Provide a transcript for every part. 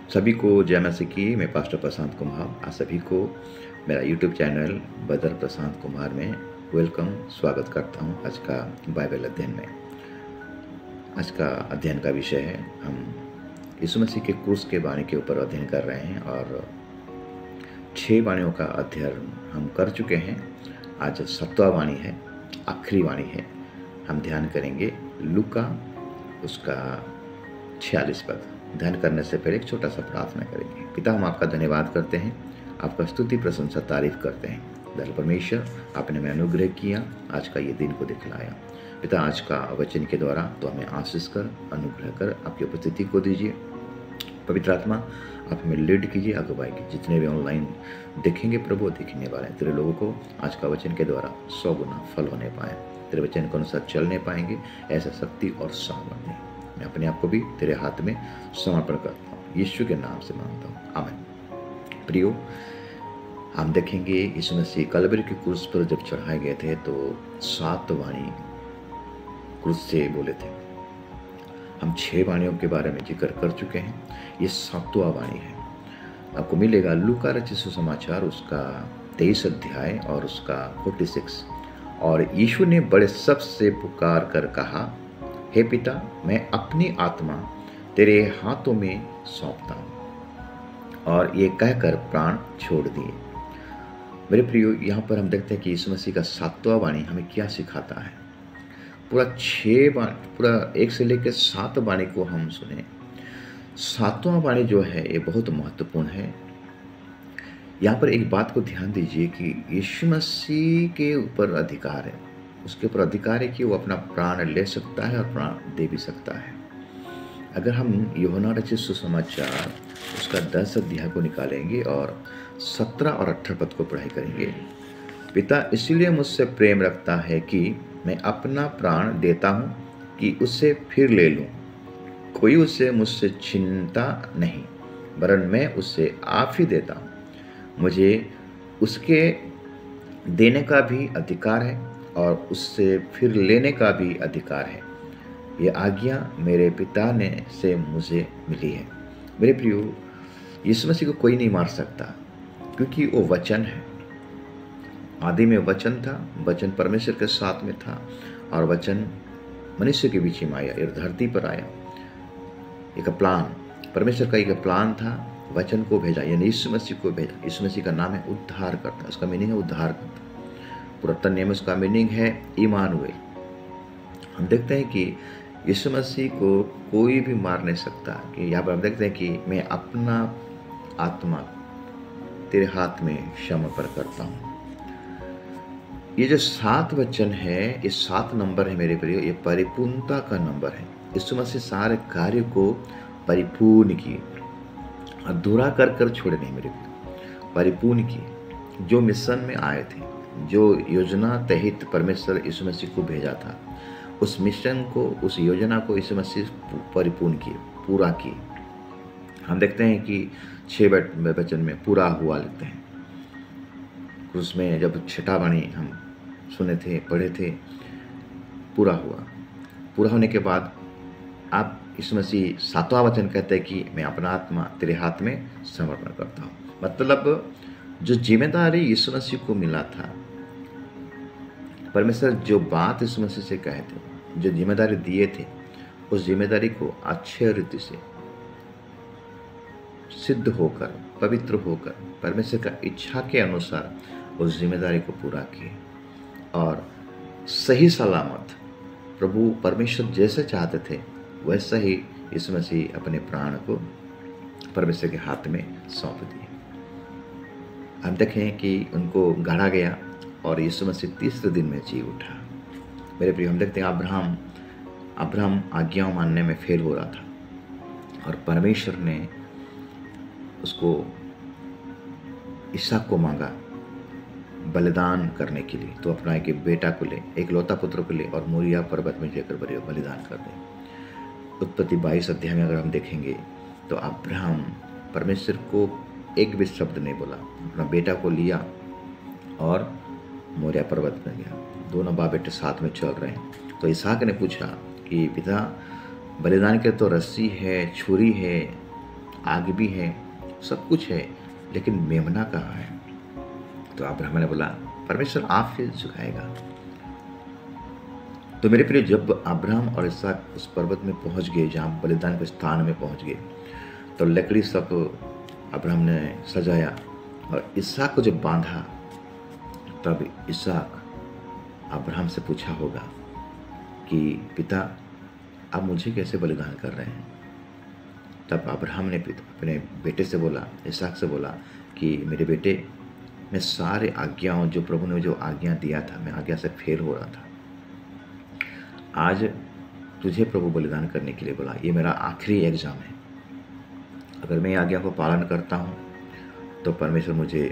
सभी को जय मसीह की। मैं पास्टर प्रशांत कुमार, आप सभी को मेरा YouTube channel brother Prashant Kumar में वेलकम, स्वागत करता हूं। आज का बाइबल अध्ययन में आज का अध्ययन का विषय है, हम यीशु मसीह के क्रूस के वाणी के ऊपर अध्ययन कर रहे हैं और 6 वाणियों का अध्ययन हम कर चुके हैं। आज 7वां वाणी है, आखिरी वाणी है। हम ध्यान करेंगे लूका उसका 46 पद। ध्यान करने से पहले एक छोटा सा प्रार्थना करेंगे। पिता, हम आपका धन्यवाद करते हैं, आपका स्तुति प्रशंसा तारीफ करते हैं। दयालु परमेश्वर, आपने हमें अनुग्रह किया, आज का ये दिन को दिखलाया। पिता, आज का वचन के द्वारा तो हमें आशीष कर, अनुग्रह कर आपकी उपस्थिति को दीजिए। पवित्र आत्मा, आप हमें लीड कीजिए, अगुवाई कीजिए। जितने भी ऑनलाइन देखेंगे प्रभु, देखने वाले तेरे लोगों को आज का वचन के द्वारा 100 गुना फल होने पाए, तेरे वचन के अनुसार चलने पाएंगे, ऐसा शक्ति और सामर्थ्य मैं अपने आप को भी तेरे हाथ में समर्पण करता हूँ। यीशु के नाम से मांगता हूँ, आमीन। प्रियो, हम देखेंगे यीशु मसीह कलवरी के क्रूस पर जब चढ़ाए गए थे तो 7 वाणी क्रूस से बोले थे। हम 6 वाणियों के बारे में जिक्र कर चुके हैं, ये 7वां वाणी है। आपको मिलेगा लूका रचित सुसमाचार उसका 23 अध्याय और उसका 46। और यीशु ने बड़े शब्द से पुकार कर कहा, हे पिता, मैं अपनी आत्मा तेरे हाथों में सौंपता हूँ। और ये कहकर प्राण छोड़ दिए। मेरे प्रियो, यहाँ पर हम देखते हैं कि यीशु मसीह का 7वां वाणी हमें क्या सिखाता है। पूरा 1 से लेकर 7 वाणी को हम सुने। 7वां वाणी जो है ये बहुत महत्वपूर्ण है। यहाँ पर एक बात को ध्यान दीजिए कि यीशु मसीह के ऊपर अधिकार है, उसके ऊपर अधिकार है कि वो अपना प्राण ले सकता है और प्राण दे भी सकता है। अगर हम यूहन्ना रचित सुसमाचार उसका 10 अध्याय को निकालेंगे और 17 और 18 पद को पढ़ाई करेंगे। पिता इसलिए मुझसे प्रेम रखता है कि मैं अपना प्राण देता हूँ कि उससे फिर ले लूँ। कोई उसे मुझसे छीनता नहीं, वरन मैं उससे आप ही देता हूँ। मुझे उसके देने का भी अधिकार है और उससे फिर लेने का भी अधिकार है। ये आज्ञा मेरे पिता ने से मुझे मिली है। मेरे प्रियो, यीशु मसीह को कोई नहीं मार सकता क्योंकि वो वचन है। आदि में वचन था, वचन परमेश्वर के साथ में था और वचन मनुष्य के बीच में आया, इस धरती पर आया। एक प्लान, परमेश्वर का एक प्लान था, वचन को भेजा, यानी यीशु मसीह को भेजा। यीशु मसीह का नाम है उद्धार करता, उसका मीनिंग है उद्धार करता। पुरातन नियम में उसका मीनिंग है इमानुएल। हम देखते हैं कि यीशु मसीह को कोई भी मार नहीं सकता। कि यहाँ पर हम देखते हैं कि मैं अपना आत्मा तेरे हाथ में समर्पण करता हूँ। ये जो 7 वचन है, ये 7 नंबर है मेरे प्रियो, ये परिपूर्णता का नंबर है। यीशु मसीह सारे कार्य को परिपूर्ण किए, अधूरा कर छोड़े नहीं मेरे प्रियो, परिपूर्ण किए। जो मिशन में आए थे, जो योजना तहत परमेश्वर यीशु मसीह को भेजा था, उस मिशन को, उस योजना को यीशु मसीह परिपूर्ण किए, पूरा किए। हम देखते हैं कि 6 वचन में पूरा हुआ लिखते हैं। क्रूस में जब 6ठा वाणी हम सुने थे, पढ़े थे, पूरा हुआ। पूरा होने के बाद आप यीशु मसीह 7वां वचन कहते हैं कि मैं अपना आत्मा तेरे हाथ में समर्पण करता हूँ। मतलब जो जिम्मेदारी यीशु मसीह को मिला था, परमेश्वर जो बात यीशु मसीह से कहे थे, जो जिम्मेदारी दिए थे, उस जिम्मेदारी को अच्छे रीति से सिद्ध होकर, पवित्र होकर, परमेश्वर का इच्छा के अनुसार उस जिम्मेदारी को पूरा किए और सही सलामत प्रभु परमेश्वर जैसे चाहते थे वैसा ही यीशु मसीह अपने प्राण को परमेश्वर के हाथ में सौंप दिए। हम देखें कि उनको गाड़ा गया और यीशु मसीह 3रे दिन में जी उठा। मेरे प्रिय, हम देखते हैं अब्राहम आज्ञाओं मानने में फेल हो रहा था और परमेश्वर ने उसको इसहाक को मांगा बलिदान करने के लिए। तो अपना एक बेटा को ले, एक लौता पुत्र को ले और मोरिया पर्वत में जाकर बलिदान कर दे। उत्पत्ति 22 अध्याय में अगर हम देखेंगे तो अब्राहम परमेश्वर को एक भी शब्द नहीं बोला, अपना बेटा को लिया और मोरिया पर्वत में गया। दोनों बाप बेटे साथ में चल रहे हैं। तो इसहाक ने पूछा कि पिता, बलिदान के तो रस्सी है, छुरी है आग भी है, सब कुछ है, लेकिन मेमना कहाँ है? तो अब्राहम ने बोला, परमेश्वर आप फिर झुकाएगा। तो मेरे प्रिय, जब अब्राहम और इसहाक उस पर्वत में पहुंच गए, जहाँ बलिदान के स्थान में पहुंच गए, तो लकड़ी सब अब्राहम ने सजाया और इसहाक को जब बांधा, तब इसहाक अब्राहम से पूछा होगा कि पिता, आप मुझे कैसे बलिदान कर रहे हैं? तब अब्राहम ने अपने बेटे से बोला, इसहाक से बोला कि मेरे बेटे, मैं सारे आज्ञाओं, जो प्रभु ने जो आज्ञा दिया था, मैं आज्ञा से फेल हो रहा था। आज तुझे प्रभु बलिदान करने के लिए बोला, ये मेरा आखिरी एग्ज़ाम है। अगर मैं आज्ञा को पालन करता हूँ तो परमेश्वर मुझे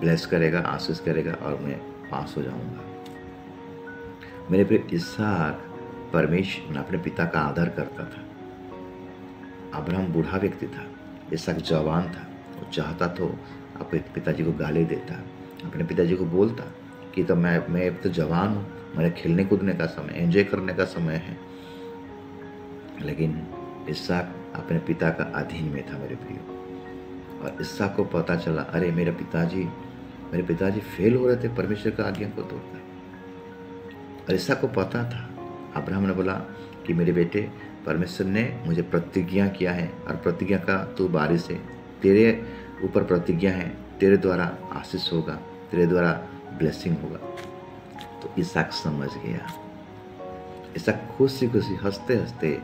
ब्लेस करेगा, आशीष करेगा और मैं पास हो जाऊँगा। मेरे प्रिय, इसहाक परमेश्वर अपने पिता का आदर करता था। अब्राहम बूढ़ा व्यक्ति था, इसहाक जवान था। वो चाहता तो अपने पिताजी को गाली देता, अपने पिताजी को बोलता कि तो मैं तो जवान हूँ, मेरे खेलने कूदने का समय, एंजॉय करने का समय है। लेकिन इसहाक अपने पिता का अधीन में था मेरे प्रियो। और इसहाक को पता चला, अरे मेरे पिताजी फेल हो रहे थे परमेश्वर का आज्ञा को तोड़कर। और इसहाक को पता था। अब्राहम ने बोला कि मेरे बेटे, परमेश्वर ने मुझे प्रतिज्ञा किया है और प्रतिज्ञा का तू वारिस है, तेरे ऊपर प्रतिज्ञा है, तेरे द्वारा आशीष होगा, तेरे द्वारा ब्लेसिंग होगा। तो इसहाक समझ गया। इसहाक खुशी खुशी हंसते हंसते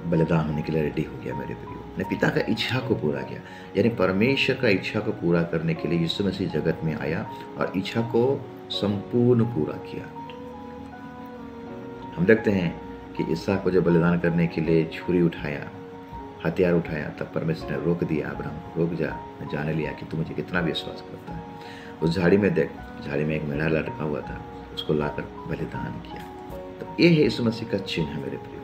बलिदान होने के लिए रेडी हो गया मेरे प्रियो। ने पिता का इच्छा को पूरा किया, यानी परमेश्वर का इच्छा को पूरा करने के लिए यीशु मसीह जगत में आया और इच्छा को संपूर्ण पूरा किया। हम देखते हैं कि इसहाक को जब बलिदान करने के लिए छुरी उठाया, हथियार उठाया, तब परमेश्वर ने रोक दिया, अब्राहम रोक जा, मैं जाने लिया कि तू मुझे कितना विश्वास करता है। उस झाड़ी में देख, झाड़ी में एक मेढ़ा लटका हुआ था, उसको लाकर बलिदान किया। तो ये है यीशु मसीह का चिन्ह मेरे प्रियो।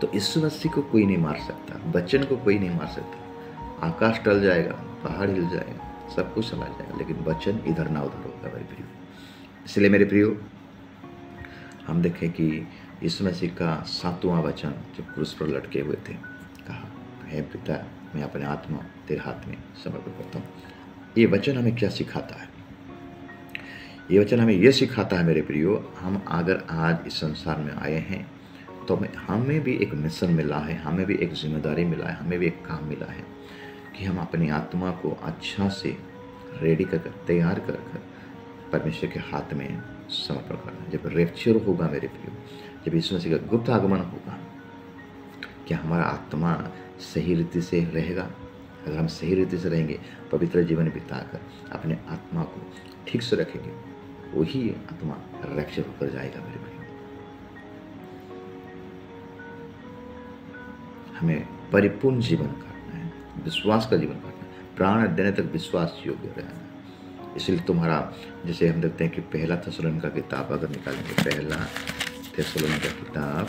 तो यीशु मसीह को कोई नहीं मार सकता, वचन को कोई नहीं मार सकता। आकाश टल जाएगा, पहाड़ हिल जाएगा, सब कुछ चला जाएगा, लेकिन वचन इधर ना उधर होगा मेरे प्रियो। इसलिए मेरे प्रियो, हम देखें कि यीशु मसीह का 7वां वचन जब क्रूस पर लटके हुए थे, कहा, हे पिता, मैं अपने आत्मा तेरे हाथ में समर्पित करता हूँ। ये वचन हमें क्या सिखाता है? ये वचन हमें यह सिखाता है मेरे प्रियो, हम अगर आज इस संसार में आए हैं तो हमें भी एक मिशन मिला है, हमें भी एक जिम्मेदारी मिला है, हमें भी एक काम मिला है कि हम अपनी आत्मा को अच्छा से रेडी कर तैयार कर परमेश्वर के हाथ में समर्पण करना। जब रेप्चर होगा मेरे प्रियो, जब यीशु मसीह का गुप्त आगमन होगा, क्या हमारा आत्मा सही रीति से रहेगा? अगर हम सही रीति से रहेंगे, पवित्र जीवन बिताकर अपने आत्मा को ठीक से रखेंगे, वही आत्मा रैप्चर होकर जाएगा मेरे भाई। हमें परिपूर्ण जीवन करना है, विश्वास का जीवन करना है, प्राण देने तक विश्वास योग्य रहना है। इसलिए तुम्हारा, जैसे हम देखते हैं कि पहला थेसलोनिका का किताब अगर निकालेंगे, पहला थेसलोनिका का किताब,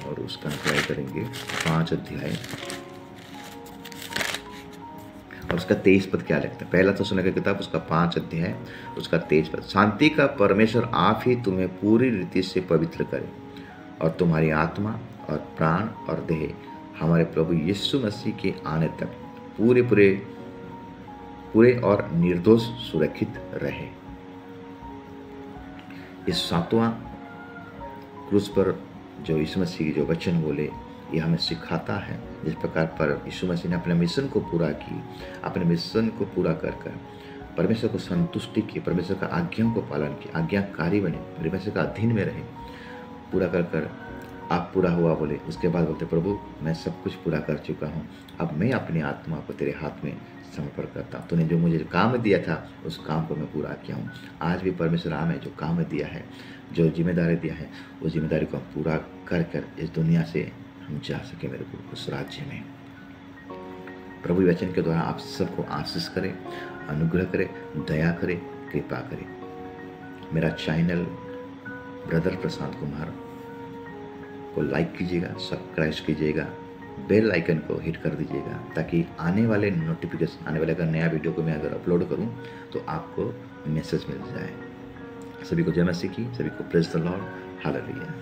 और उसका अध्याय करेंगे 5 अध्याय और उसका 23 पद क्या लिखता है? पहला थेसलोनिका की किताब, उसका 5 अध्याय, उसका 23 पद, शांति का परमेश्वर आप ही तुम्हें पूरी रीति से पवित्र करे और तुम्हारी आत्मा और प्राण और देह हमारे प्रभु यीशु मसीह के आने तक पूरे और निर्दोष सुरक्षित रहे। इस 7वां क्रूस पर जो यीशु मसीह के जो वचन बोले, ये हमें सिखाता है जिस प्रकार पर यीशु मसीह ने अपने मिशन को पूरा की, अपने मिशन को पूरा कर परमेश्वर को संतुष्टि की, परमेश्वर का आज्ञाओं को पालन किया, आज्ञाकारी बने, परमेश्वर का अधीन में रहे, पूरा कर आप पूरा हुआ बोले। उसके बाद बोलते, प्रभु मैं सब कुछ पूरा कर चुका हूँ, अब मैं अपनी आत्मा को तेरे हाथ में समर्पण करता हूँ। तूने जो मुझे काम दिया था उस काम को मैं पूरा किया हूँ। आज भी परमेश्वर हमें जो काम दिया है, जो जिम्मेदारी दिया है, उस जिम्मेदारी को हम पूरा कर इस दुनिया से हम जा सके मेरे को उस राज्य में। प्रभु वचन के द्वारा आप सबको आशीष करे, अनुग्रह करे, दया करे, कृपा करे। मेरा चैनल ब्रदर प्रशांत कुमार को लाइक कीजिएगा, सब्सक्राइब कीजिएगा, बेल आइकन को हिट कर दीजिएगा, ताकि आने वाले नोटिफिकेशन, आने वाले अगर नया वीडियो को मैं अगर अपलोड करूं तो आपको मैसेज मिल जाए। सभी को जय मसीह की, सभी को प्रेज द लॉर्ड, हालेलुया।